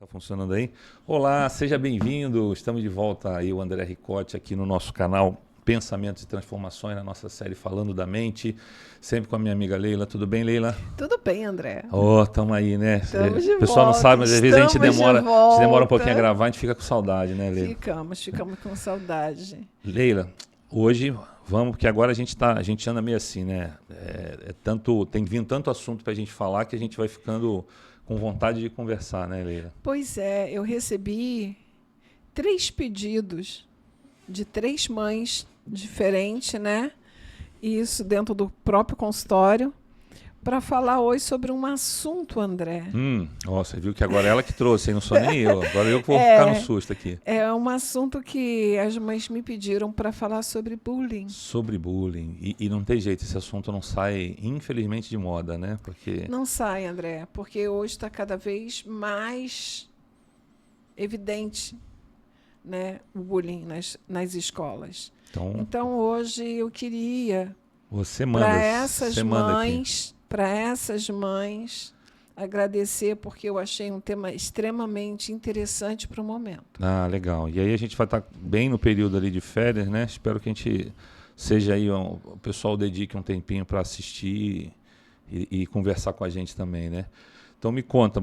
Tá funcionando aí? Olá, seja bem-vindo. Estamos de volta aí, o André Ricotti, aqui no nosso canal Pensamentos e Transformações, na nossa série Falando da Mente, sempre com a minha amiga Leila. Tudo bem, Leila? Tudo bem, André. Tamo aí, né? Estamos O de pessoal não volta, sabe, mas às vezes estamos de a gente demora um pouquinho a volta. gravar, a gente fica com saudade, né, Leila? Ficamos com saudade. Leila, hoje vamos, porque agora a gente anda meio assim, né? Tem vindo tanto assunto pra gente falar que a gente vai ficando com vontade de conversar, né, Leila? Pois é, eu recebi 3 pedidos de 3 mães diferentes, né? Isso dentro do próprio consultório, para falar hoje sobre um assunto, André. Você viu que agora é ela que trouxe, hein? Não sou nem eu. Agora eu que vou ficar no susto aqui. É um assunto que as mães me pediram para falar sobre bullying. Sobre bullying. E não tem jeito, esse assunto não sai, infelizmente, de moda, né? Porque Não sai, André, porque hoje está cada vez mais evidente, né, o bullying nas escolas. Então, hoje eu queria, você para essas mães, agradecer, porque eu achei um tema extremamente interessante para o momento. Ah, legal. E aí a gente vai estar bem no período ali de férias, né? Espero que a gente seja aí, o pessoal dedique um tempinho para assistir e conversar com a gente também, né? Então me conta,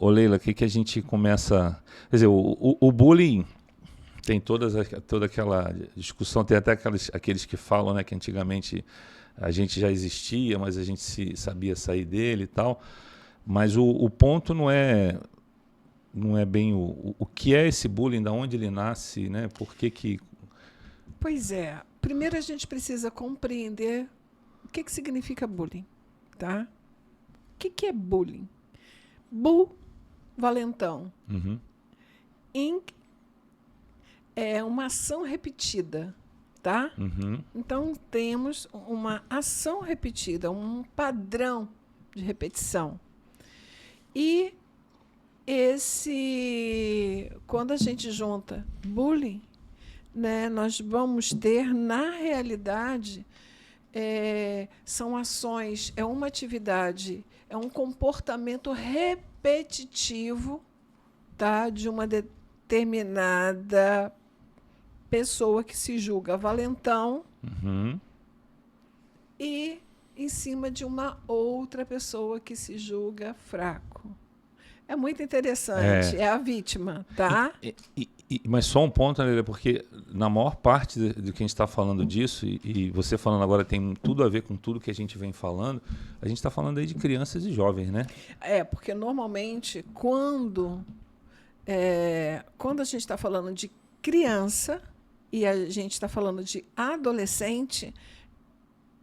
Leila, o que a gente começa... Quer dizer, o bullying tem toda aquela discussão, tem até aqueles que falam, né, que antigamente a gente já existia, mas a gente sabia sair dele e tal. Mas o ponto não é bem o que é esse bullying, de onde ele nasce, né? Por que... Pois é. Primeiro a gente precisa compreender o que significa bullying, tá? O que é bullying? Valentão. Uhum. É uma ação repetida, tá? Uhum. Então temos uma ação repetida, um padrão de repetição. E quando a gente junta bullying, né, nós vamos ter, na realidade, são ações, é uma atividade, é um comportamento repetitivo, tá, de uma determinada pessoa que se julga valentão. Uhum. E em cima de uma outra pessoa que se julga fraco. É muito interessante. É a vítima, tá? Mas só um ponto, André, porque na maior parte do que a gente está falando disso, e você falando agora tem tudo a ver com tudo que a gente vem falando, a gente está falando aí de crianças e jovens, né? Porque normalmente quando a gente está falando de criança e a gente está falando de adolescente,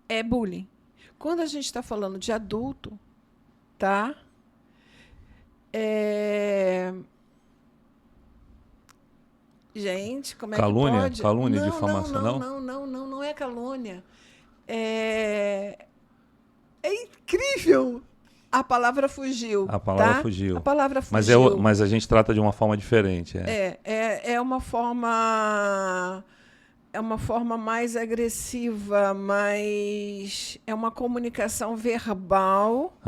é bullying. Quando a gente está falando de adulto, tá? Gente, como calúnia, é que pode? Calúnia, difamação, não? Não é calúnia. É incrível. A palavra fugiu. A palavra tá? fugiu. A palavra fugiu. Mas a gente trata de uma forma diferente. É uma forma... É uma forma mais agressiva, mas é uma comunicação verbal,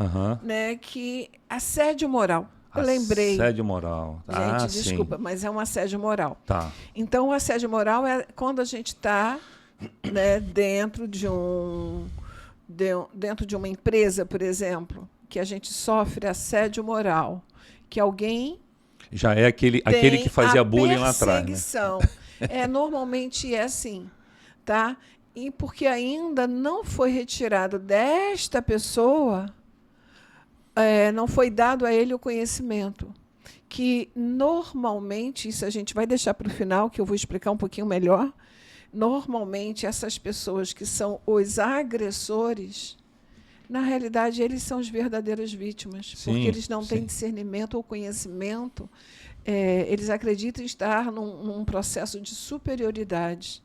né, que assédio moral. Eu lembrei. Assédio moral. Gente, desculpa, sim. mas é um assédio moral. Tá. Então, o assédio moral é quando a gente está, né, dentro de uma empresa, por exemplo, que a gente sofre assédio moral, que alguém já é aquele que fazia bullying lá atrás, né? Normalmente é assim, tá? E porque ainda não foi retirado desta pessoa, não foi dado a ele o conhecimento. Que normalmente, isso a gente vai deixar para o final, que eu vou explicar um pouquinho melhor. Normalmente, essas pessoas que são os agressores, na realidade, eles são as verdadeiras vítimas, porque eles não têm discernimento ou conhecimento. Eles acreditam estar num processo de superioridade.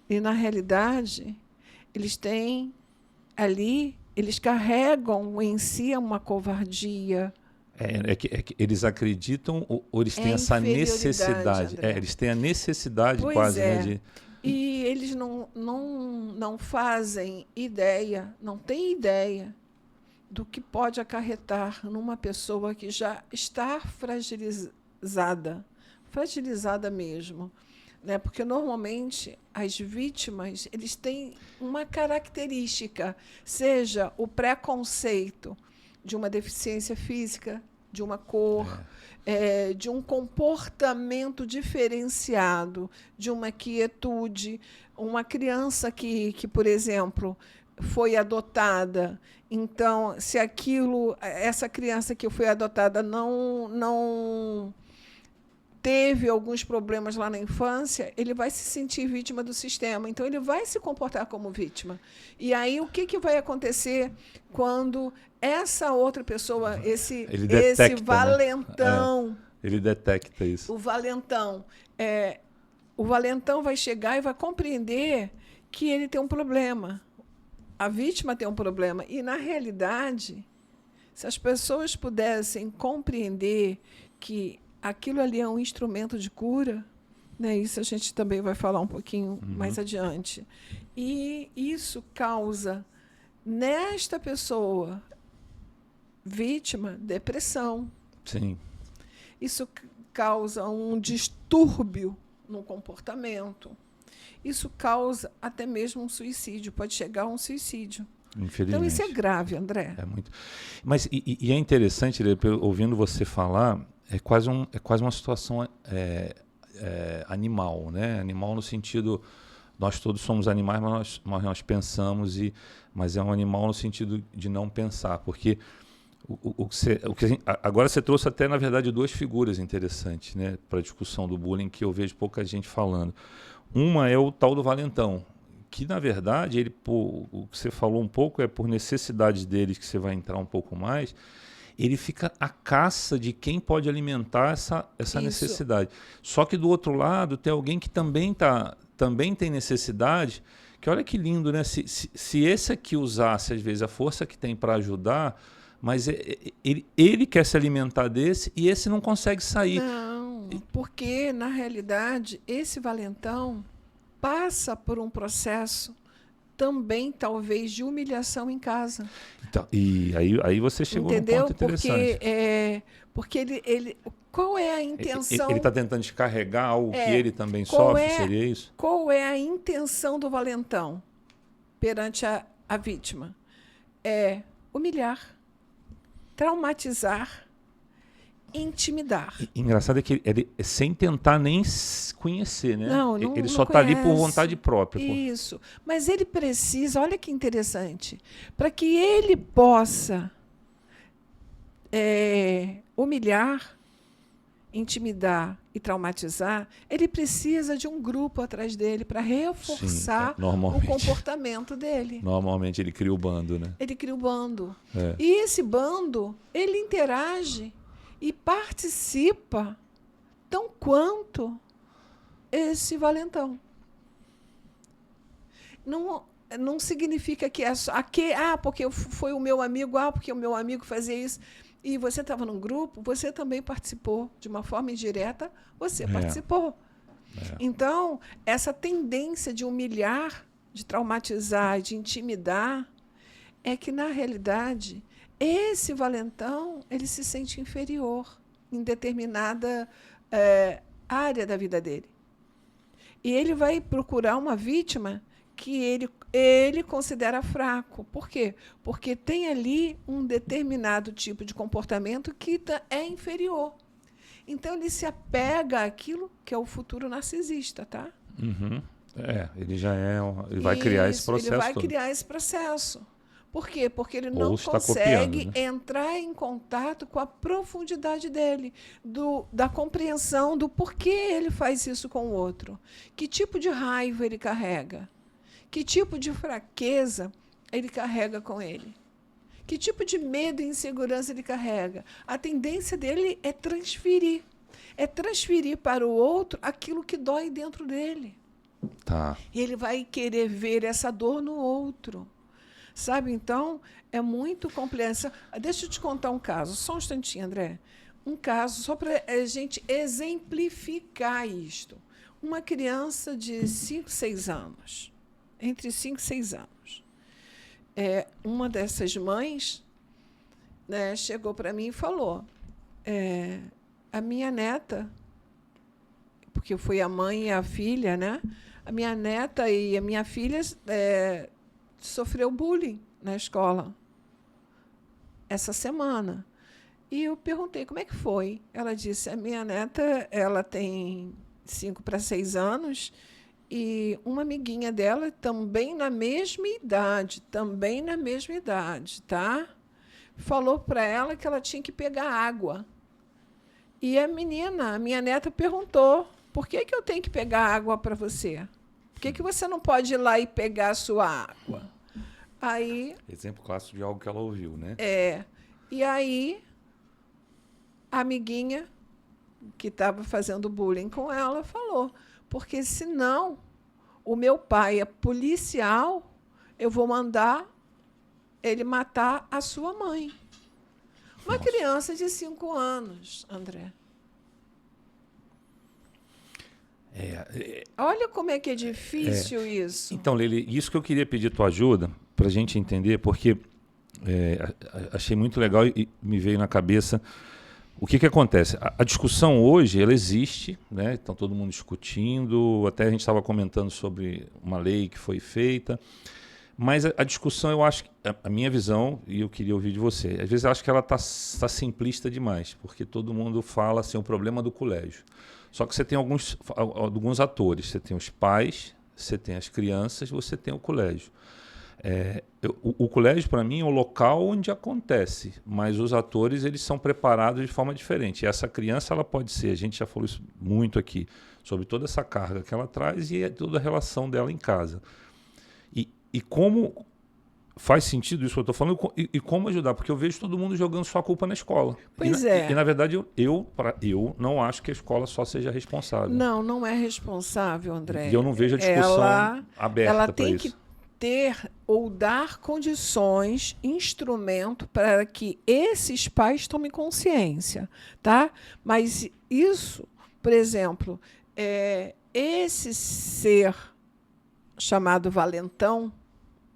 E, na realidade, eles têm ali, eles carregam em si uma covardia. Eles acreditam ou eles têm essa necessidade? Eles têm a necessidade quase, né? E eles não fazem ideia, não têm ideia do que pode acarretar numa pessoa que já está fragilizada mesmo, né? Porque normalmente as vítimas eles têm uma característica, seja o preconceito de uma deficiência física, de uma cor, de um comportamento diferenciado, de uma quietude, uma criança que, por exemplo, foi adotada. Então, se essa criança que foi adotada não teve alguns problemas lá na infância, ele vai se sentir vítima do sistema. Então, ele vai se comportar como vítima. E aí, o que vai acontecer quando essa outra pessoa, esse valentão... Né? Ele detecta isso. O valentão vai chegar e vai compreender que ele tem um problema. A vítima tem um problema. E, na realidade, se as pessoas pudessem compreender que aquilo ali é um instrumento de cura, né? Isso a gente também vai falar um pouquinho mais adiante. E isso causa, nesta pessoa vítima, depressão. Sim. Isso causa um distúrbio no comportamento. Isso causa até mesmo um suicídio, pode chegar a um suicídio. Infelizmente. Então, isso é grave, André. É muito. Mas e é interessante, ouvindo você falar, é quase uma situação animal, né? Animal no sentido, nós todos somos animais, mas nós pensamos, mas é um animal no sentido de não pensar, porque agora você trouxe até, na verdade, duas figuras interessantes, né, para a discussão do bullying, que eu vejo pouca gente falando. Uma é o tal do valentão, que, na verdade, o que você falou um pouco é por necessidades deles, que você vai entrar um pouco mais, ele fica à caça de quem pode alimentar essa necessidade. Só que, do outro lado, tem alguém que também tem necessidade, que olha que lindo, né? Se esse aqui usasse, às vezes, a força que tem para ajudar, mas ele quer se alimentar desse e esse não consegue sair. Não, porque, na realidade, esse valentão passa por um processo também, talvez, de humilhação em casa. Então, e aí você chegou num ponto interessante. Porque ele qual é a intenção... Ele está tentando descarregar algo que ele também sofre, seria isso? Qual é a intenção do valentão perante a vítima? É humilhar, traumatizar, intimidar. Engraçado é que ele sem tentar nem conhecer, né? Não ele só está ali por vontade própria. Isso. Mas ele precisa, olha que interessante, para que ele possa humilhar, intimidar e traumatizar, ele precisa de um grupo atrás dele para reforçar o comportamento dele. Normalmente ele cria o bando, né? Ele cria o bando. E esse bando, ele interage e participa tão quanto esse valentão. Não significa que é só... porque foi o meu amigo, porque o meu amigo fazia isso. E você estava num grupo, você também participou. De uma forma indireta, você participou. Então, essa tendência de humilhar, de traumatizar, de intimidar, é que, na realidade, esse valentão ele se sente inferior em determinada área da vida dele. E ele vai procurar uma vítima que ele considera fraco. Por quê? Porque tem ali um determinado tipo de comportamento que é inferior. Então, ele se apega àquilo que é o futuro narcisista, tá? Uhum. Ele já ele vai criar esse processo. Ele vai todo. criar esse processo. Por quê? Porque ele não consegue entrar em contato com a profundidade dele, da compreensão do porquê ele faz isso com o outro. Que tipo de raiva ele carrega? Que tipo de fraqueza ele carrega com ele? Que tipo de medo e insegurança ele carrega? A tendência dele é transferir. É transferir para o outro aquilo que dói dentro dele. Tá. E ele vai querer ver essa dor no outro. Sabe? Então, é muito complexo. Deixa eu te contar um caso. Só um instantinho, André. Um caso, só para a gente exemplificar isto. Uma criança de 5, 6 anos. Entre 5 e 6 anos. Uma dessas mães né, chegou para mim e falou: a minha neta, porque eu fui a mãe e a filha, né? A minha neta e a minha filha sofreu bullying na escola essa semana. E eu perguntei como é que foi. Ela disse: a minha neta, ela tem 5 para 6 anos e uma amiguinha dela também na mesma idade, tá? Falou para ela que ela tinha que pegar água. E a minha neta, perguntou: por que eu tenho que pegar água para você? Por que você não pode ir lá e pegar a sua água? Aí, exemplo clássico de algo que ela ouviu, né? E aí, a amiguinha que estava fazendo bullying com ela falou: porque senão o meu pai é policial, eu vou mandar ele matar a sua mãe. Uma criança de 5 anos, André. Olha como é que é difícil isso. Então, Lili, isso que eu queria pedir tua ajuda para a gente entender, porque achei muito legal e me veio na cabeça o que acontece. A discussão hoje, ela existe, né? Então todo mundo discutindo, até a gente estava comentando sobre uma lei que foi feita, mas a discussão, eu acho, a minha visão, e eu queria ouvir de você, às vezes eu acho que ela tá simplista demais, porque todo mundo fala assim, o problema do colégio. Só que você tem alguns atores, você tem os pais, você tem as crianças, você tem o colégio. O colégio, para mim, é o local onde acontece, mas os atores, eles são preparados de forma diferente. E essa criança, ela pode ser, a gente já falou isso muito aqui, sobre toda essa carga que ela traz e toda a relação dela em casa. E como faz sentido isso que eu estou falando e como ajudar, porque eu vejo todo mundo jogando sua culpa na escola. Pois E na verdade, eu não acho que a escola só seja responsável. Não é responsável, André. E eu não vejo a discussão aberta. Ela tem que ter ou dar condições, instrumento para que esses pais tomem consciência, tá? Mas isso, por exemplo, esse ser chamado valentão,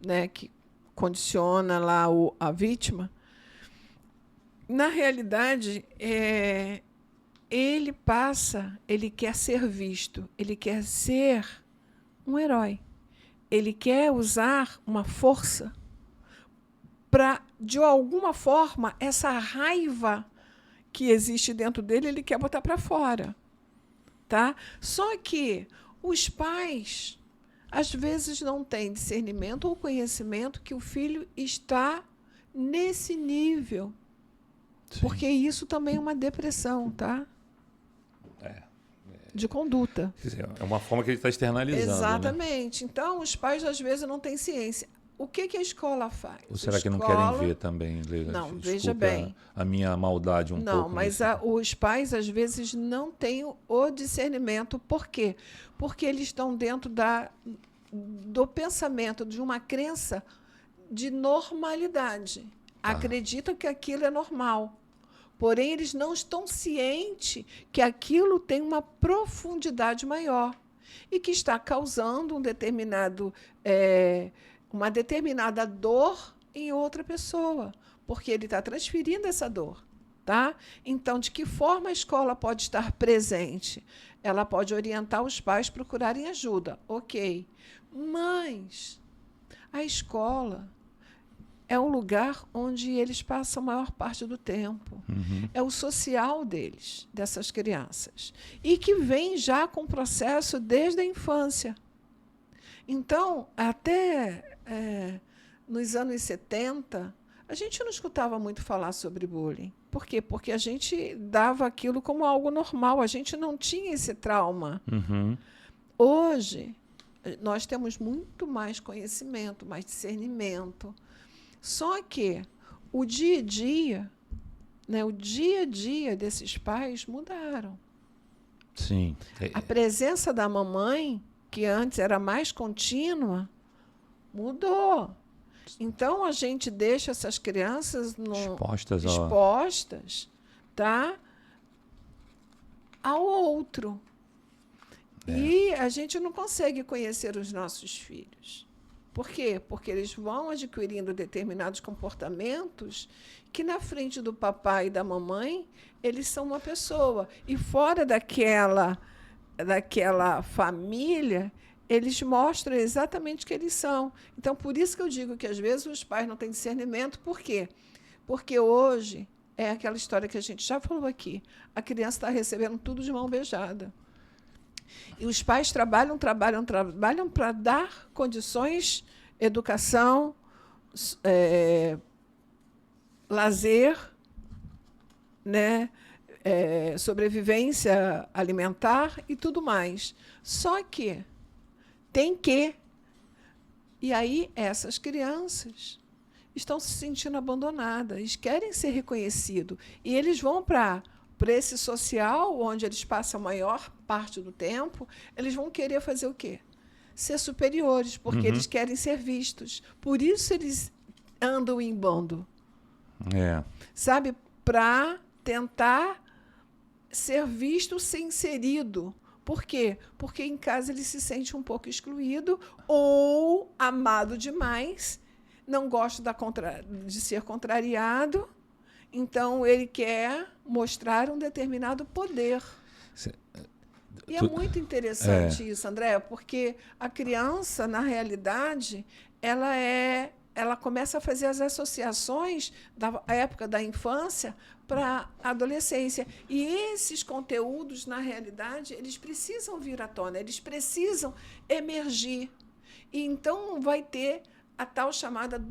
né, que condiciona lá a vítima, na realidade, ele quer ser visto, ele quer ser um herói. Ele quer usar uma força para, de alguma forma, essa raiva que existe dentro dele, ele quer botar para fora. Tá? Só que os pais, às vezes, não têm discernimento ou conhecimento que o filho está nesse nível. Sim. Porque isso também é uma depressão, tá? De conduta. É uma forma que ele está externalizando. Exatamente. Né? Então, os pais, às vezes, não têm ciência. O que a escola faz? Ou será que não querem ver também, Leila? Não, veja bem. A minha maldade pouco. Não, mas os pais, às vezes, não têm o discernimento. Por quê? Porque eles estão dentro do pensamento, de uma crença de normalidade. Acreditam que aquilo é normal. Porém, eles não estão cientes que aquilo tem uma profundidade maior e que está causando uma determinada dor em outra pessoa, porque ele está transferindo essa dor. Tá? Então, de que forma a escola pode estar presente? Ela pode orientar os pais a procurarem ajuda. Ok. Mas a escola é um lugar onde eles passam a maior parte do tempo. Uhum. É o social deles, dessas crianças. E que vem já com o processo desde a infância. Então, até nos anos 70, a gente não escutava muito falar sobre bullying. Por quê? Porque a gente dava aquilo como algo normal. A gente não tinha esse trauma. Uhum. Hoje, nós temos muito mais conhecimento, mais discernimento. Só que o dia a dia, né, o dia a dia desses pais mudaram. Sim. A presença da mamãe, que antes era mais contínua, mudou. Então, a gente deixa essas crianças expostas, tá, ao outro. E a gente não consegue conhecer os nossos filhos. Por quê? Porque eles vão adquirindo determinados comportamentos que na frente do papai e da mamãe, eles são uma pessoa. E fora daquela família, eles mostram exatamente o que eles são. Então, por isso que eu digo que, às vezes, os pais não têm discernimento. Por quê? Porque hoje é aquela história que a gente já falou aqui. A criança está recebendo tudo de mão beijada. E os pais trabalham para dar condições, educação, lazer, né? Sobrevivência alimentar e tudo mais. Só que tem que. E aí essas crianças estão se sentindo abandonadas, querem ser reconhecidos. E eles vão para esse social, onde eles passam a maior parte do tempo, eles vão querer fazer o quê? Ser superiores, porque eles querem ser vistos. Por isso eles andam em bando. Sabe? Para tentar ser visto, ser inserido. Por quê? Porque em casa ele se sente um pouco excluído ou amado demais, não gosta de ser contrariado, então ele quer mostrar um determinado poder. E é muito interessante isso, André, porque a criança, na realidade, ela começa a fazer as associações da época da infância para a adolescência. E esses conteúdos, na realidade, eles precisam vir à tona, eles precisam emergir. E então vai ter a tal chamada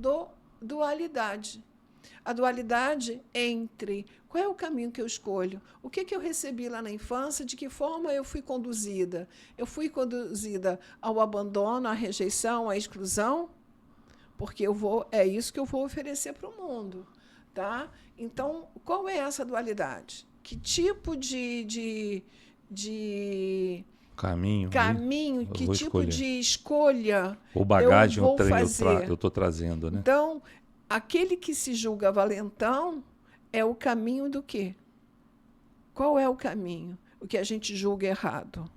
dualidade. A dualidade entre qual é o caminho que eu escolho, o que eu recebi lá na infância, de que forma eu fui conduzida. Eu fui conduzida ao abandono, à rejeição, à exclusão, porque é isso que eu vou oferecer para o mundo. Tá? Então, qual é essa dualidade? Que tipo de caminho, que tipo de escolha ou bagagem eu vou fazer? Eu estou trazendo, né? Então, aquele que se julga valentão é o caminho do quê? Qual é o caminho? O que a gente julga errado.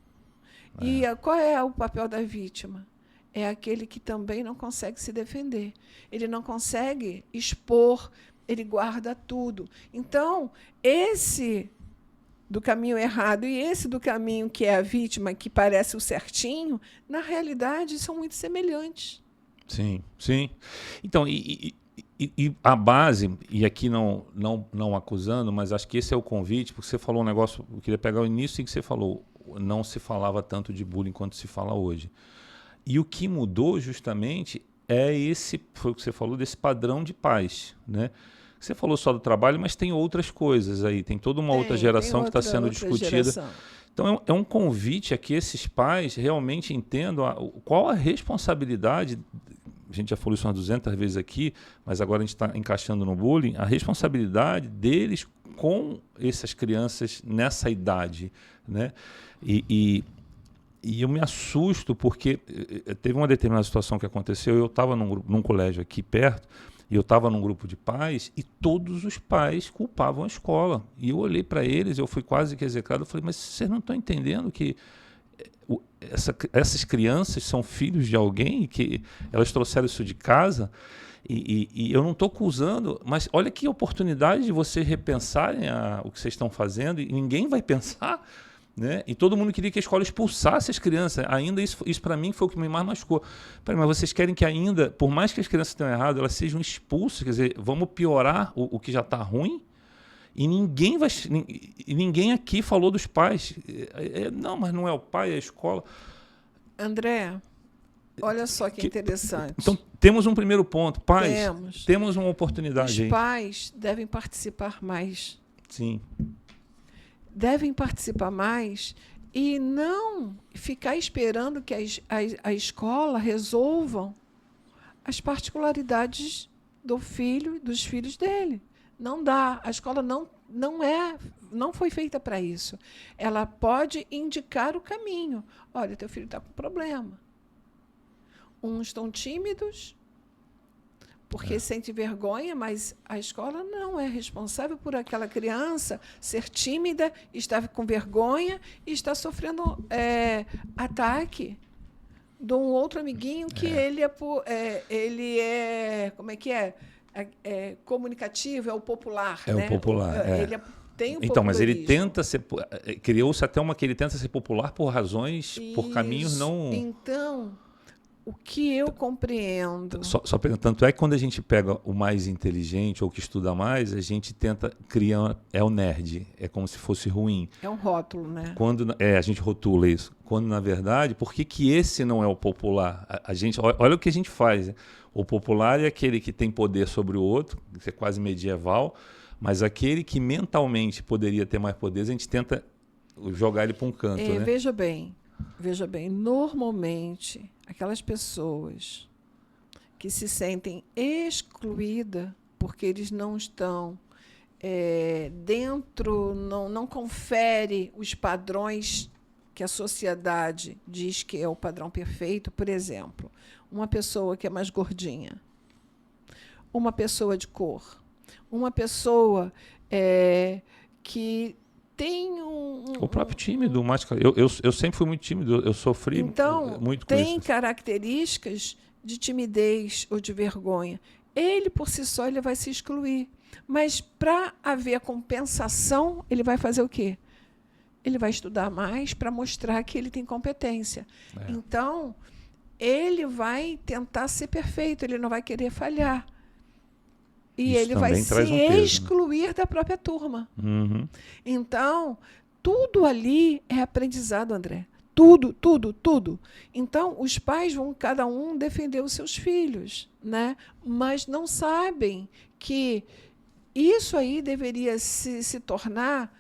E qual é o papel da vítima? É aquele que também não consegue se defender. Ele não consegue expor, ele guarda tudo. Então, esse do caminho errado e esse do caminho que é a vítima, que parece o certinho, na realidade, são muito semelhantes. Sim, sim. Então, e a base, e aqui não acusando, mas acho que esse é o convite, porque você falou um negócio, eu queria pegar o início em que você falou, não se falava tanto de bullying quanto se fala hoje. E o que mudou justamente foi o que você falou, desse padrão de paz, né? Você falou só do trabalho, mas tem outras coisas aí, tem toda uma outra geração que está sendo discutida. Então é um convite a que esses pais realmente entendam qual a responsabilidade, a gente já falou isso umas 200 vezes aqui, mas agora a gente está encaixando no bullying, a responsabilidade deles com essas crianças nessa idade, né? E eu me assusto porque teve uma determinada situação que aconteceu, eu estava num colégio aqui perto, e eu estava num grupo de pais e todos os pais culpavam a escola. E eu olhei para eles, eu fui quase que execrado, eu falei, mas vocês não estão entendendo que essas crianças são filhos de alguém, que elas trouxeram isso de casa, e eu não estou acusando, mas olha que oportunidade de vocês repensarem o que vocês estão fazendo, e ninguém vai pensar, né? E todo mundo queria que a escola expulsasse as crianças. Ainda isso para mim foi o que me mais machucou. Mas vocês querem que ainda, por mais que as crianças tenham errado, elas sejam expulsas, quer dizer, vamos piorar o que já está ruim? E ninguém aqui falou dos pais. Não, mas não é o pai, é a escola. André, olha só que interessante. Então, temos um primeiro ponto. Pais, temos uma oportunidade. Os pais devem participar mais. Sim. Devem participar mais e não ficar esperando que a escola resolvam as particularidades do filho, dos filhos dele. Não dá. A escola não foi feita para isso. Ela pode indicar o caminho. Olha, teu filho está com problema. Uns estão tímidos, porque sente vergonha, mas a escola não é responsável por aquela criança ser tímida, estar com vergonha e estar sofrendo ataque de um outro amiguinho que ele é como é que é? comunicativo, é o popular. É né? o popular. Ele tem o Então, mas ele popularismo. tenta ser. Criou-se até uma que ele tenta ser popular por razões, por caminhos Isso. não. Então, o que eu compreendo... Só pegando, tanto é que quando a gente pega o mais inteligente ou que estuda mais, a gente tenta criar. É o nerd. É como se fosse ruim. É um rótulo, né? Quando a gente rotula isso. Quando, na verdade, por que esse não é o popular? A gente, olha o que a gente faz. Né? O popular é aquele que tem poder sobre o outro, que é quase medieval, mas aquele que mentalmente poderia ter mais poder, a gente tenta jogar ele para um canto. Né? Veja bem, normalmente, aquelas pessoas que se sentem excluídas porque eles não estão dentro, não confere os padrões que a sociedade diz que é o padrão perfeito. Por exemplo, uma pessoa que é mais gordinha, uma pessoa de cor, uma pessoa que tem o próprio tímido, eu sempre fui muito tímido, eu sofri muito com isso. Tem características de timidez ou de vergonha. Ele, por si só, ele vai se excluir. Mas, para haver compensação, ele vai fazer o quê? Ele vai estudar mais para mostrar que ele tem competência. Então, ele vai tentar ser perfeito, ele não vai querer falhar. E ele vai se excluir da própria turma. Uhum. Então, tudo ali é aprendizado, André. Tudo, tudo, tudo. Então, os pais vão, cada um, defender os seus filhos, né? Mas não sabem que isso aí deveria se tornar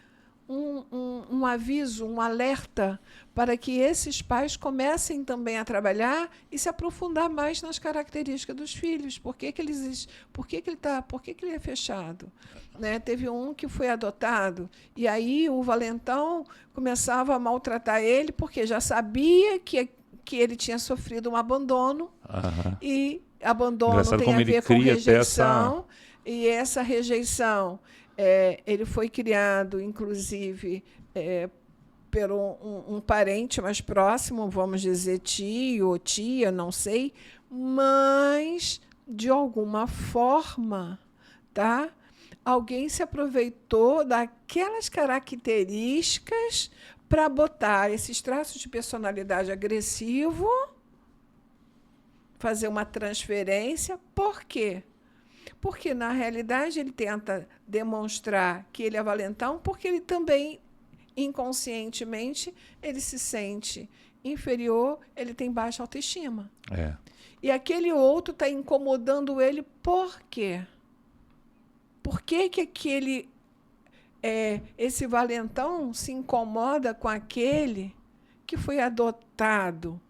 um aviso, um alerta para que esses pais comecem também a trabalhar e se aprofundar mais nas características dos filhos. Por que ele é fechado? Né? Teve um que foi adotado e aí o valentão começava a maltratar ele porque já sabia que ele tinha sofrido um abandono. E abandono tem a ver com rejeição. E essa rejeição, ele foi criado, inclusive, por um parente mais próximo, vamos dizer tio ou tia, não sei, mas, de alguma forma, tá? Alguém se aproveitou daquelas características para botar esses traços de personalidade agressivo, fazer uma transferência. Por quê? Porque, na realidade, ele tenta demonstrar que ele é valentão, porque ele também, inconscientemente, ele se sente inferior, ele tem baixa autoestima. E aquele outro está incomodando ele por quê? Por que esse valentão se incomoda com aquele que foi adotado?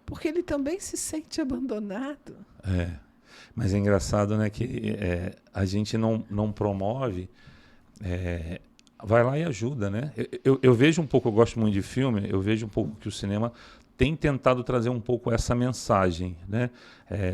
Porque ele também se sente abandonado. Mas é engraçado, né, que a gente não promove, vai lá e ajuda, né? Eu vejo um pouco, eu gosto muito de filme, eu vejo um pouco que o cinema tem tentado trazer um pouco essa mensagem, né?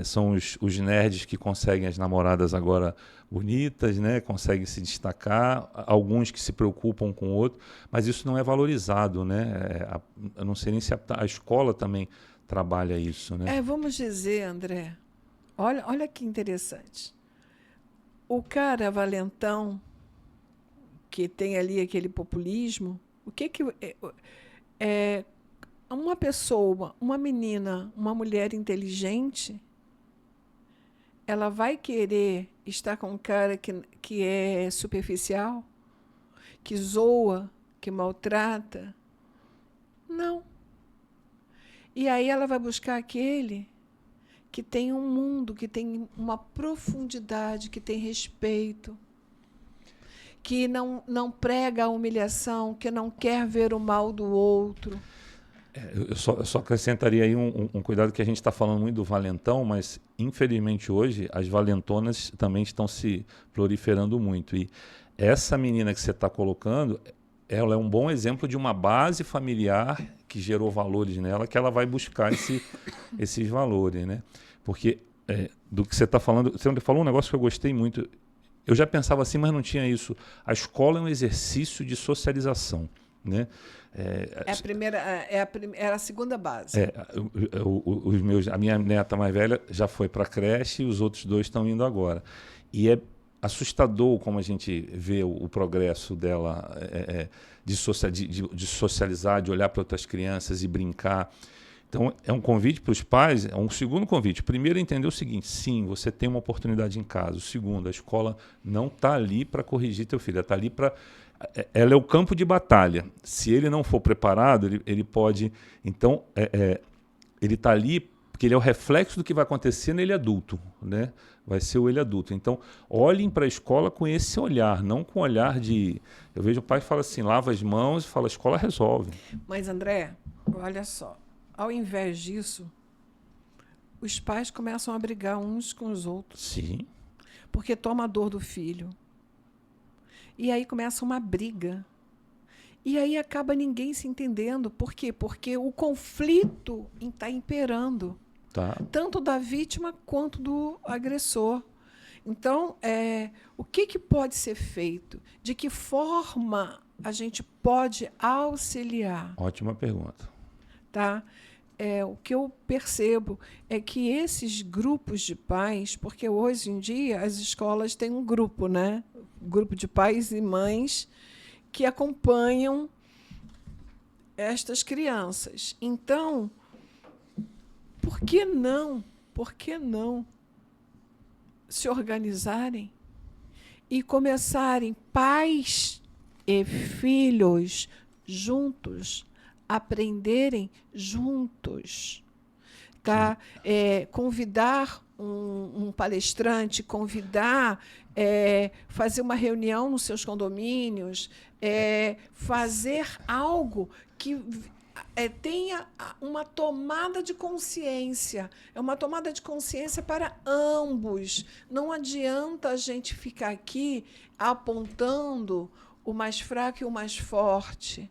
São os nerds que conseguem as namoradas agora bonitas, né? Conseguem se destacar, alguns que se preocupam com o outro, mas isso não é valorizado, né? Eu não sei nem se a escola também trabalha isso, né? Vamos dizer, André, olha que interessante. O cara valentão, que tem ali aquele populismo, uma pessoa, uma menina, uma mulher inteligente, ela vai querer estar com um cara que é superficial, que zoa, que maltrata? Não. E aí ela vai buscar aquele que tem um mundo, que tem uma profundidade, que tem respeito, que não prega a humilhação, que não quer ver o mal do outro. Eu só acrescentaria aí um cuidado, que a gente está falando muito do valentão, mas infelizmente hoje as valentonas também estão se proliferando muito. E essa menina que você está colocando, ela é um bom exemplo de uma base familiar que gerou valores nela, que ela vai buscar esses valores, né? Porque do que você está falando, você falou um negócio que eu gostei muito. Eu já pensava assim, mas não tinha isso. A escola é um exercício de socialização. né? Era a segunda base. A minha neta mais velha já foi para a creche e os outros 2 estão indo agora. E é assustador como a gente vê o progresso dela de socializar, de olhar para outras crianças e brincar. Então, é um convite para os pais, é um segundo convite. O primeiro é entender o seguinte: sim, você tem uma oportunidade em casa. O segundo, a escola não está ali para corrigir teu filho, ela está ali para... Ela é o campo de batalha. Se ele não for preparado, ele pode... Então, ele está ali porque ele é o reflexo do que vai acontecer nele adulto, né? Vai ser o ele adulto. Então, olhem para a escola com esse olhar, não com o olhar de... Eu vejo o pai que fala assim, lava as mãos e fala, a escola resolve. Mas, André, olha só. Ao invés disso, os pais começam a brigar uns com os outros. Sim. Porque toma a dor do filho. E aí começa uma briga. E aí acaba ninguém se entendendo. Por quê? Porque o conflito está imperando. Tá. Tanto da vítima quanto do agressor. Então, o que pode ser feito? De que forma a gente pode auxiliar? Ótima pergunta. Tá? O que eu percebo é que esses grupos de pais, porque hoje em dia as escolas têm um grupo, né? Grupo de pais e mães que acompanham estas crianças. Então, por que não se organizarem e começarem, pais e filhos juntos, aprenderem juntos, tá? Convidar um palestrante, fazer uma reunião nos seus condomínios, fazer algo que tenha uma tomada de consciência. É uma tomada de consciência para ambos. Não adianta a gente ficar aqui apontando o mais fraco e o mais forte.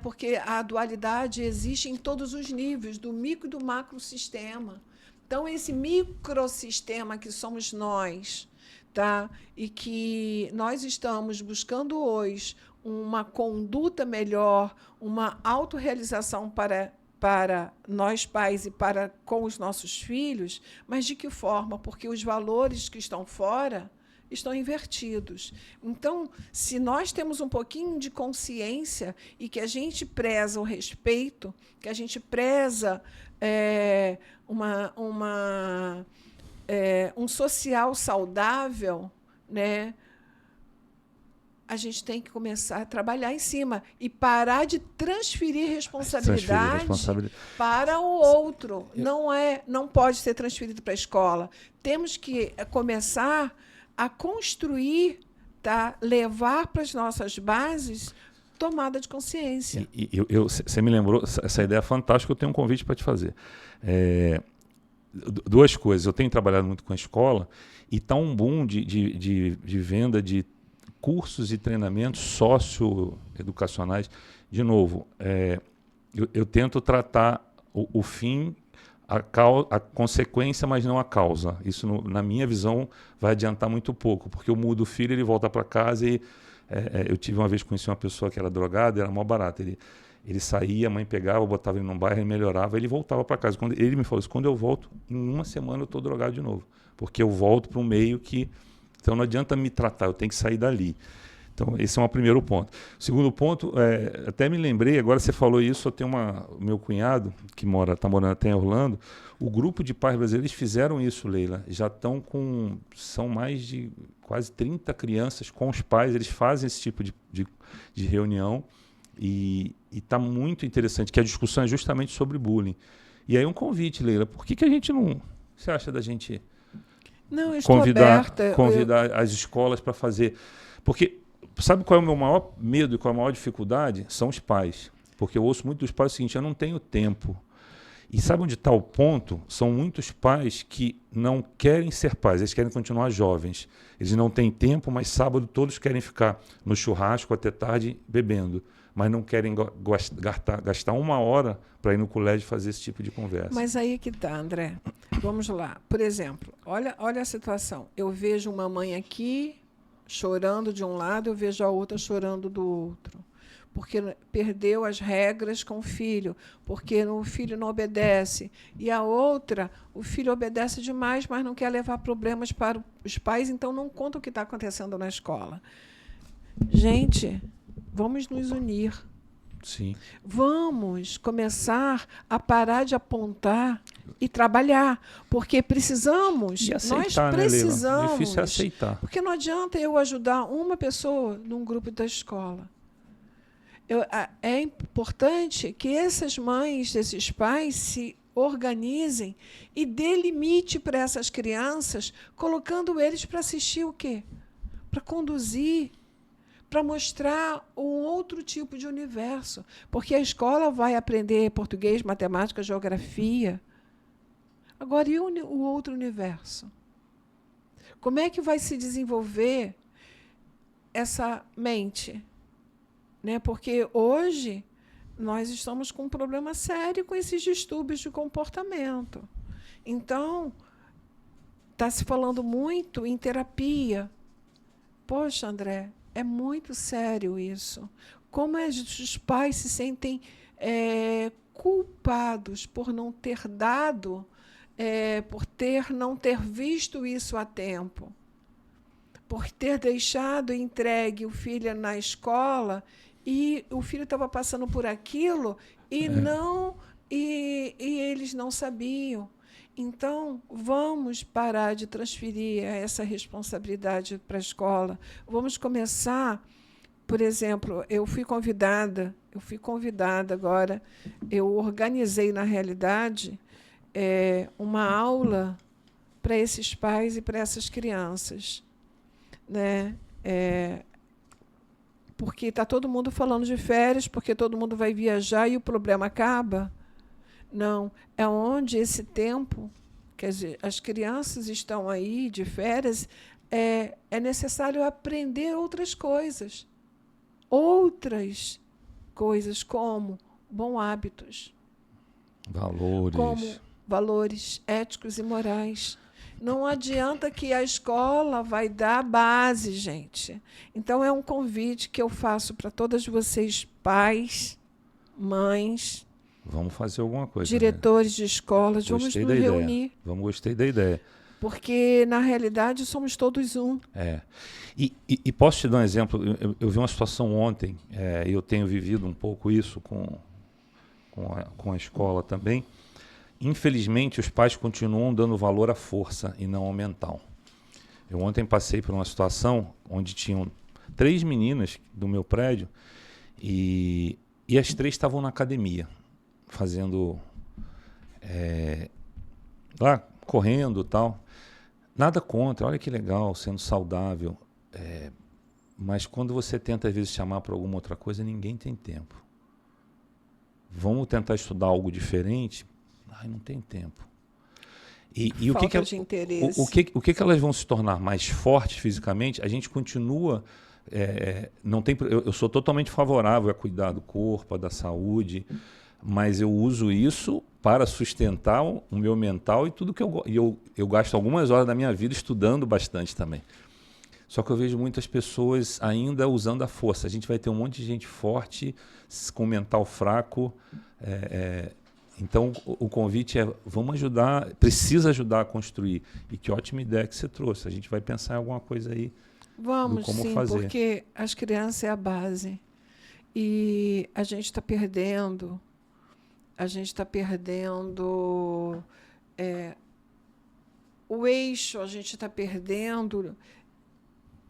Porque a dualidade existe em todos os níveis, do micro e do macrosistema. Então, esse microsistema que somos nós, tá? E que nós estamos buscando hoje uma conduta melhor, uma autorrealização para nós pais e para com os nossos filhos, mas de que forma? Porque os valores que estão fora estão invertidos. Então, se nós temos um pouquinho de consciência e que a gente preza o respeito, que a gente preza um social saudável, né? A gente tem que começar a trabalhar em cima e parar de transferir responsabilidade para o outro. Não pode ser transferido para a escola. Temos que começar a construir, tá? Levar para as nossas bases tomada de consciência. Você me lembrou, essa ideia é fantástica, eu tenho um convite para te fazer. 2 coisas. Eu tenho trabalhado muito com a escola e está um boom de venda de cursos e treinamentos socioeducacionais. De novo, eu tento tratar o fim, a consequência, mas não a causa. Isso, na minha visão, vai adiantar muito pouco, porque eu mudo o filho, ele volta para casa e... eu tive uma vez, conheci uma pessoa que era drogada, era mó barato. Ele saía, a mãe pegava, botava ele num bairro, ele melhorava, ele voltava para casa. Ele me falou isso, quando eu volto, em uma semana eu estou drogado de novo, porque eu volto para um meio que... Então não adianta me tratar, eu tenho que sair dali. Então esse é o primeiro ponto. O segundo ponto, até me lembrei, agora você falou isso, eu tenho o meu cunhado, que está morando até em Orlando, o grupo de pais brasileiros fizeram isso, Leila, já são mais de quase 30 crianças com os pais, eles fazem esse tipo de reunião e está muito interessante, que a discussão é justamente sobre bullying. E aí um convite, Leila, por que a gente não... Você acha da gente... Não, eu estou aberta. Convidar as escolas para fazer... Porque sabe qual é o meu maior medo e qual é a maior dificuldade? São os pais. Porque eu ouço muito dos pais o seguinte, eu não tenho tempo. E sabe onde está o ponto? São muitos pais que não querem ser pais, eles querem continuar jovens. Eles não têm tempo, mas sábado todos querem ficar no churrasco até tarde bebendo. Mas não querem gastar 1 hora para ir no colégio fazer esse tipo de conversa. Mas aí que está, André. Vamos lá. Por exemplo, olha a situação. Eu vejo uma mãe aqui chorando de um lado, eu vejo a outra chorando do outro. porque perdeu as regras com o filho, porque o filho não obedece. E a outra, o filho obedece demais, mas não quer levar problemas para os pais, então não conta o que está acontecendo na escola. Gente, vamos nos unir. Sim. Vamos começar a parar de apontar e trabalhar, porque precisamos, E aceitar, nós precisamos. Né, Leila? Difícil é aceitar. Porque não adianta eu ajudar uma pessoa num grupo da escola. É importante que essas mães, esses pais se organizem e dê limite para essas crianças, colocando eles para assistir o quê? Para conduzir, para mostrar um outro tipo de universo. Porque a escola vai aprender português, matemática, geografia. Agora, e o outro universo? Como é que vai se desenvolver essa mente? Né? Porque hoje nós estamos com um problema sério com esses distúrbios de comportamento. Então, está se falando muito em terapia. Poxa, André, é muito sério isso. Como os pais se sentem culpados por não ter dado, por não ter visto isso a tempo, por ter deixado entregue o filho na escola e o filho estava passando por aquilo e eles não sabiam. Então, vamos parar de transferir essa responsabilidade para a escola. Vamos começar, por exemplo, eu fui convidada agora, eu organizei, na realidade, uma aula para esses pais e para essas crianças. Né? Porque está todo mundo falando de férias, porque todo mundo vai viajar e o problema acaba. Não, é onde esse tempo, quer dizer, as crianças estão aí de férias, é necessário aprender outras coisas como bons hábitos, como valores éticos e morais. Não adianta que a escola vai dar base, gente. Então, é um convite que eu faço para todas vocês, pais, mães, vamos fazer alguma coisa. Diretores, né, de escolas, vamos nos reunir. Gostei da ideia. Porque, na realidade, somos todos um. E posso te dar um exemplo? Eu vi uma situação ontem, eu tenho vivido um pouco isso com a escola também. Infelizmente, os pais continuam dando valor à força e não ao mental. Eu ontem passei por uma situação onde tinham 3 meninas do meu prédio e as 3 estavam na academia, fazendo lá, correndo e tal. Nada contra, olha que legal, sendo saudável. Mas quando você tenta, às vezes, chamar para alguma outra coisa, ninguém tem tempo. Vamos tentar estudar algo diferente? Ai, não tem tempo. E falta de interesse. O que elas vão se tornar mais fortes fisicamente? A gente continua... eu sou totalmente favorável a cuidar do corpo, da saúde, mas eu uso isso para sustentar o meu mental e tudo que eu gasto algumas horas da minha vida estudando bastante também. Só que eu vejo muitas pessoas ainda usando a força. A gente vai ter um monte de gente forte com mental fraco. Então, o convite vamos ajudar, precisa ajudar a construir. E que ótima ideia que você trouxe. A gente vai pensar em alguma coisa aí. Vamos, como sim, fazer. Porque as crianças é a base. E a gente está perdendo. O eixo, a gente está perdendo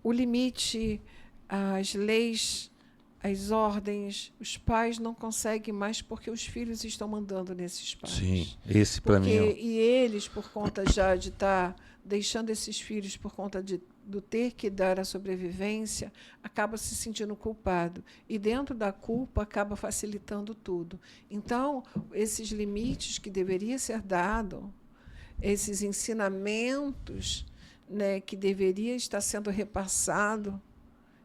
o limite, as leis, as ordens. Os pais não conseguem mais porque os filhos estão mandando nesses pais. Sim, esse para mim. E eles, por conta já de estar deixando esses filhos por conta do ter que dar a sobrevivência, acaba se sentindo culpado. E dentro da culpa acaba facilitando tudo. Então, esses limites que deveria ser dado, esses ensinamentos, né, que deveria estar sendo repassado,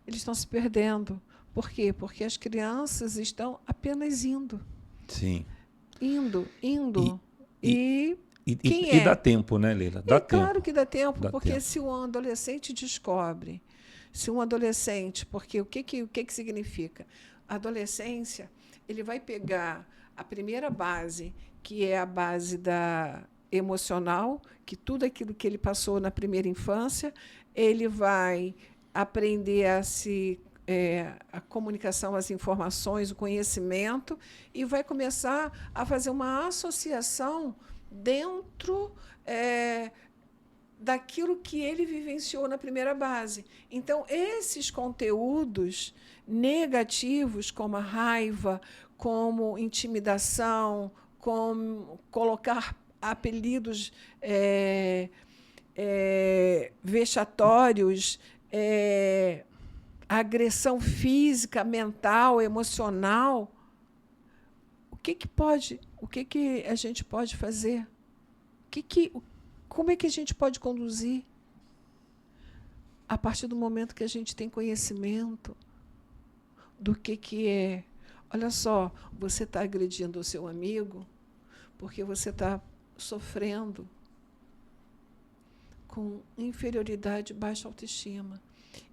eles estão se perdendo. Por quê? Porque as crianças estão apenas indo. Sim. Indo. E dá tempo, né, Leila? Dá tempo. Claro que dá tempo, porque se um adolescente descobre, porque o que significa? adolescência, ele vai pegar a primeira base, que é a base da emocional, que tudo aquilo que ele passou na primeira infância, ele vai aprender a comunicação, as informações, o conhecimento, e vai começar a fazer uma associação dentro daquilo que ele vivenciou na primeira base. Então, esses conteúdos negativos, como a raiva, como intimidação, como colocar apelidos vexatórios, agressão física, mental, emocional, o que a gente pode fazer? Como é que a gente pode conduzir? A partir do momento que a gente tem conhecimento do que é. Olha só, você está agredindo o seu amigo porque você está sofrendo com inferioridade e baixa autoestima.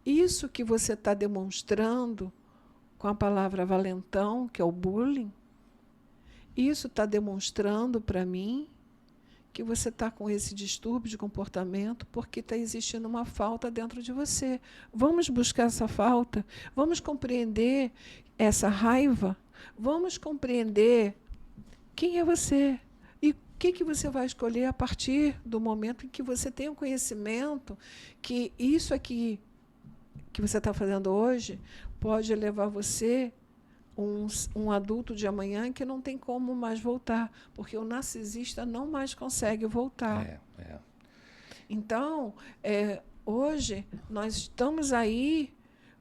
Isso que você está demonstrando com a palavra valentão, que é o bullying, isso está demonstrando para mim que você está com esse distúrbio de comportamento porque está existindo uma falta dentro de você. Vamos buscar essa falta, vamos compreender essa raiva, vamos compreender quem é você e o que você vai escolher a partir do momento em que você tem o conhecimento que isso aqui que você está fazendo hoje pode levar você um adulto de amanhã que não tem como mais voltar, porque o narcisista não mais consegue voltar. Então, hoje, nós estamos aí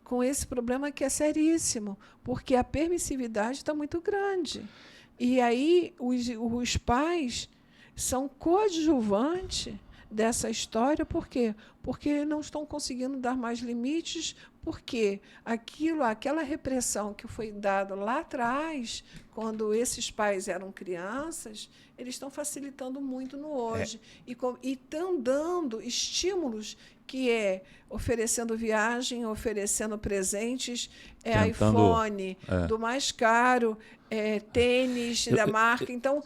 com esse problema que é seríssimo, porque a permissividade está muito grande. E aí os pais são coadjuvantes dessa história, por quê? Porque não estão conseguindo dar mais limites, porque aquela repressão que foi dada lá atrás, quando esses pais eram crianças, eles estão facilitando muito no hoje. E estão dando estímulos, que é oferecendo viagem, oferecendo presentes, iPhone, do mais caro, tênis da marca. Então,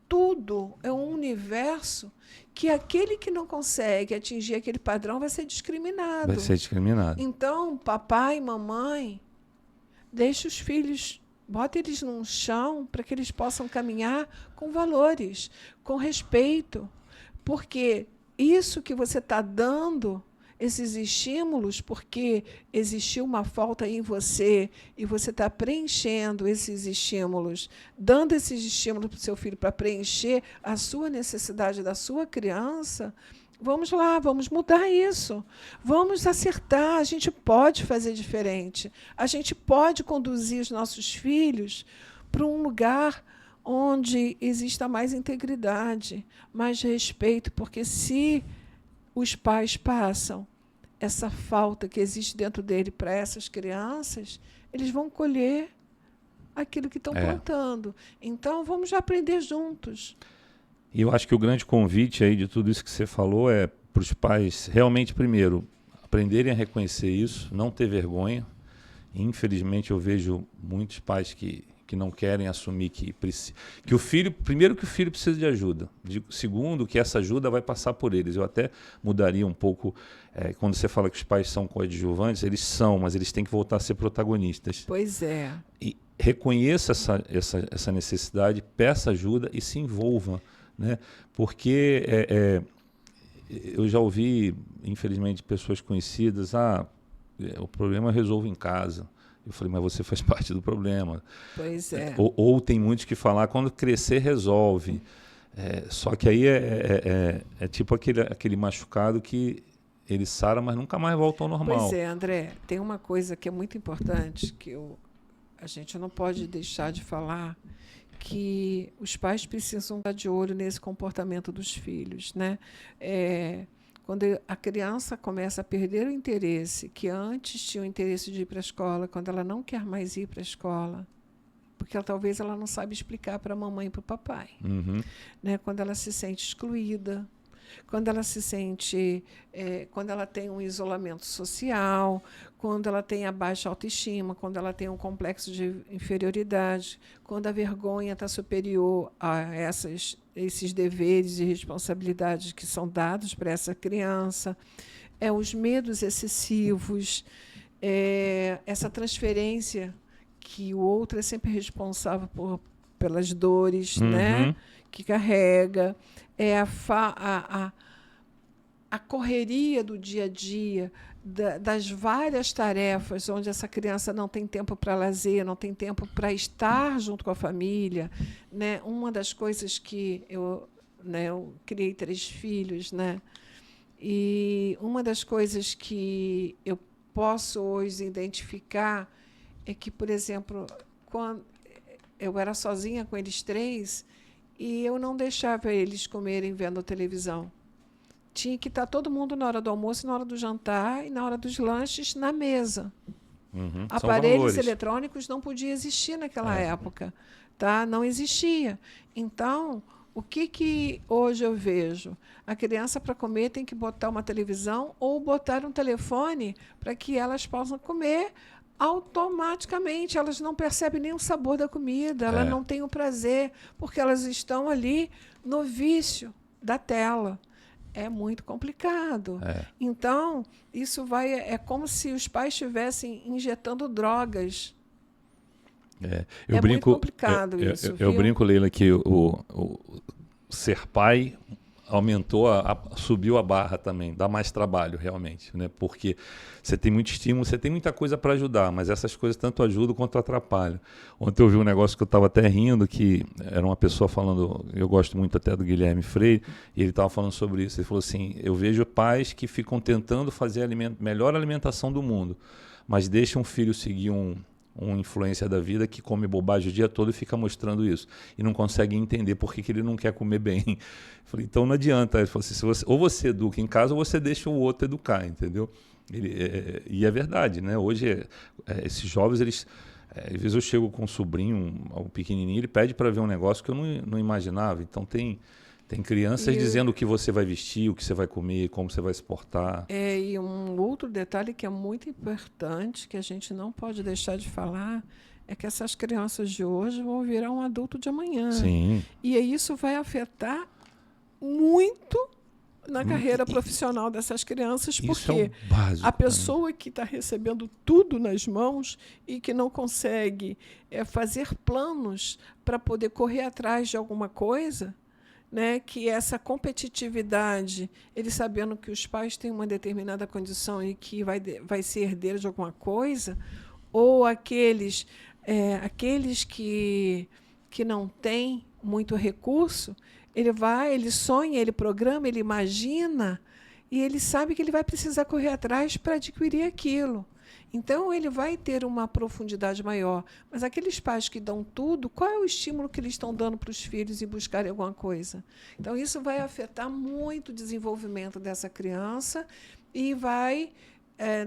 tudo, é um universo que aquele que não consegue atingir aquele padrão vai ser discriminado. Vai ser discriminado. Então, papai, mamãe, deixe os filhos, bota eles num chão para que eles possam caminhar com valores, com respeito. Porque isso que você está dando, esses estímulos, porque existiu uma falta em você e você está preenchendo esses estímulos, dando esses estímulos para o seu filho para preencher a sua necessidade da sua criança, vamos lá, vamos mudar isso. Vamos acertar, a gente pode fazer diferente. A gente pode conduzir os nossos filhos para um lugar onde exista mais integridade, mais respeito, porque se os pais passam essa falta que existe dentro dele para essas crianças, eles vão colher aquilo que estão plantando. Então, vamos já aprender juntos. E eu acho que o grande convite aí de tudo isso que você falou é para os pais realmente, primeiro, aprenderem a reconhecer isso, não ter vergonha. Infelizmente, eu vejo muitos pais que não querem assumir que o filho, primeiro, que o filho precisa de ajuda, segundo, que essa ajuda vai passar por eles. Eu até mudaria um pouco, quando você fala que os pais são coadjuvantes, eles são, mas eles têm que voltar a ser protagonistas. Pois é. E reconheça essa necessidade, peça ajuda e se envolva, né? Porque eu já ouvi, infelizmente, pessoas conhecidas, o problema eu resolvo em casa. Eu falei, mas você faz parte do problema. Pois é. Ou tem muitos que falam, quando crescer, resolve. Só que aí é tipo aquele machucado que ele sara, mas nunca mais volta ao normal. Pois é, André, tem uma coisa que é muito importante, que a gente não pode deixar de falar, que os pais precisam estar de olho nesse comportamento dos filhos, né? Quando a criança começa a perder o interesse, que antes tinha o interesse de ir para a escola, quando ela não quer mais ir para a escola, porque talvez ela não sabe explicar para a mamãe e para o papai. Uhum. Né? Quando ela se sente excluída, quando ela se sente, quando ela tem um isolamento social, quando ela tem a baixa autoestima, quando ela tem um complexo de inferioridade, quando a vergonha está superior a esses deveres e responsabilidades que são dados para essa criança, os medos excessivos, essa transferência que o outro é sempre responsável pelas dores, né, que carrega, a correria do dia a dia, das várias tarefas, onde essa criança não tem tempo para lazer, não tem tempo para estar junto com a família, né? Uma das coisas que eu criei 3 filhos, né? E uma das coisas que eu posso hoje identificar é que, por exemplo, quando eu era sozinha com eles 3 e eu não deixava eles comerem vendo televisão. Tinha que estar todo mundo na hora do almoço, na hora do jantar e na hora dos lanches na mesa. Aparelhos eletrônicos não podia existir naquela época, tá? Não existia. Então, o que hoje eu vejo? A criança, para comer, tem que botar uma televisão ou botar um telefone para que elas possam comer automaticamente. Elas não percebem nem o sabor da comida, elas não têm o prazer, porque elas estão ali no vício da tela. É muito complicado. Então, isso é como se os pais estivessem injetando drogas. Muito complicado isso. Eu brinco, Leila, que o ser pai subiu a barra também, dá mais trabalho realmente, né? Porque você tem muito estímulo, você tem muita coisa para ajudar, mas essas coisas tanto ajudam quanto atrapalham. Ontem eu vi um negócio que eu estava até rindo, que era uma pessoa falando, eu gosto muito até do Guilherme Freire, e ele estava falando sobre isso. Ele falou assim: eu vejo pais que ficam tentando fazer a melhor alimentação do mundo, mas deixam o filho seguir uma influência da vida que come bobagem o dia todo e fica mostrando isso. E não consegue entender por que ele não quer comer bem. Eu falei, então não adianta. Ele falou assim, ou você educa em casa ou você deixa o outro educar, entendeu? E é verdade, né? Hoje, esses jovens, eles... às vezes eu chego com um sobrinho, um pequenininho, ele pede para ver um negócio que eu não imaginava. Então tem crianças dizendo o que você vai vestir, o que você vai comer, como você vai se portar. E um outro detalhe que é muito importante, que a gente não pode deixar de falar, é que essas crianças de hoje vão virar um adulto de amanhã. Sim. E isso vai afetar muito na carreira profissional dessas crianças, porque básico, a pessoa que está recebendo tudo nas mãos e que não consegue fazer planos para poder correr atrás de alguma coisa, né, que essa competitividade, ele sabendo que os pais têm uma determinada condição e que vai ser herdeiro de alguma coisa, ou aqueles que não têm muito recurso, ele sonha, ele programa, ele imagina, e ele sabe que ele vai precisar correr atrás para adquirir aquilo. Então, ele vai ter uma profundidade maior. Mas aqueles pais que dão tudo, qual é o estímulo que eles estão dando para os filhos em buscarem alguma coisa? Então, isso vai afetar muito o desenvolvimento dessa criança e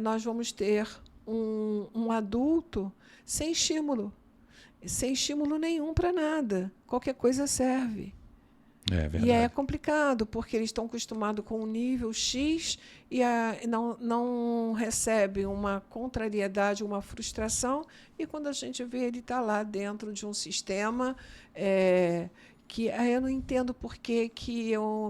nós vamos ter um adulto sem estímulo nenhum para nada. Qualquer coisa serve. E é complicado, porque eles estão acostumados com um nível X e não recebem uma contrariedade, uma frustração, e quando a gente vê, ele está lá dentro de um sistema que eu não entendo por que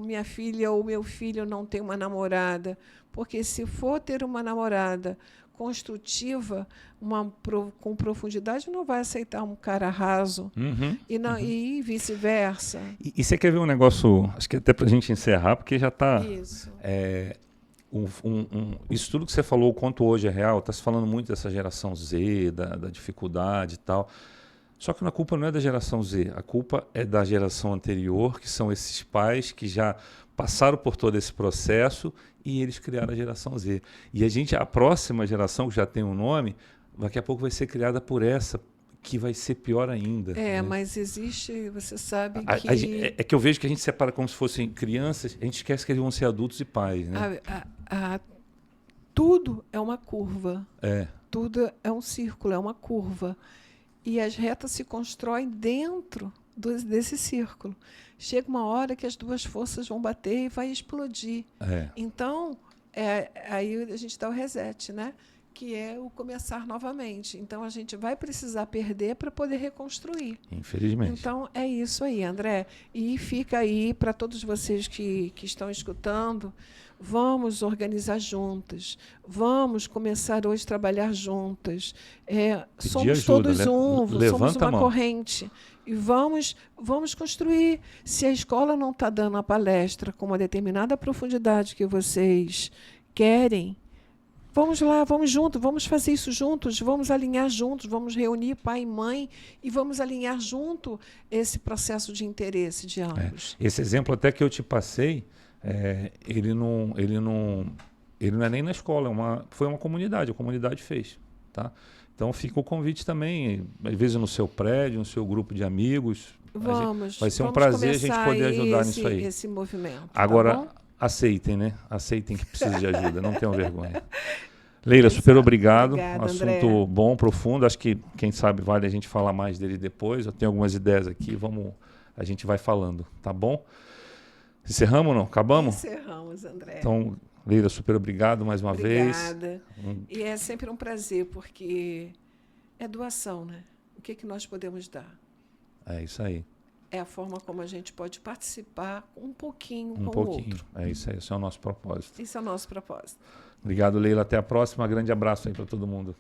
minha filha ou meu filho não tem uma namorada, porque se for ter uma namorada construtiva, com profundidade, não vai aceitar um cara raso. E vice-versa. E você quer ver um negócio, acho que até para a gente encerrar, porque já está... Isso. Isso tudo que você falou, o quanto hoje é real, está se falando muito dessa geração Z, da dificuldade e tal. Só que a culpa não é da geração Z, a culpa é da geração anterior, que são esses pais que já passaram por todo esse processo e eles criaram a geração Z. E a próxima geração, que já tem um nome, daqui a pouco vai ser criada por essa, que vai ser pior ainda. Né? Mas existe, você sabe que... É que eu vejo que a gente separa como se fossem crianças, a gente esquece que eles vão ser adultos e pais. Né? Tudo é uma curva. Tudo é um círculo, é uma curva. E as retas se constroem dentro desse círculo. Chega uma hora que as duas forças vão bater e vai explodir. Então, aí a gente dá o reset, né? Que é o começar novamente. Então, a gente vai precisar perder para poder reconstruir. Infelizmente. Então, é isso aí, André. E fica aí para todos vocês que estão escutando, vamos organizar juntas, vamos começar hoje a trabalhar juntas. Somos ajuda, todos somos uma a mão. corrente. E vamos construir. Se a escola não está dando a palestra com uma determinada profundidade que vocês querem, vamos lá, vamos juntos, vamos fazer isso juntos, vamos alinhar juntos, vamos reunir pai e mãe e vamos alinhar junto esse processo de interesse de ambos. Esse exemplo até que eu te passei, ele não é nem na escola, foi uma comunidade, a comunidade fez, tá? Então fica o convite também, às vezes no seu prédio, no seu grupo de amigos. Vai ser um prazer a gente poder ajudar nisso aí. Esse movimento. Agora, tá, aceitem, né? Aceitem que precisa de ajuda, não tenham vergonha. Leila, super obrigado. Obrigada, Assunto André. bom, profundo. Acho que, quem sabe, vale a gente falar mais dele depois. Eu tenho algumas ideias aqui, a gente vai falando, tá bom? Encerramos ou não? Acabamos? Encerramos, André. Então, Leila, super obrigado mais uma vez. Obrigada. E é sempre um prazer, porque é doação, né? O que nós podemos dar? É isso aí. É a forma como a gente pode participar um pouquinho Um com pouquinho. o outro. É isso aí, esse é o nosso propósito. Esse é o nosso propósito. Obrigado, Leila. Até a próxima. Grande abraço aí para todo mundo.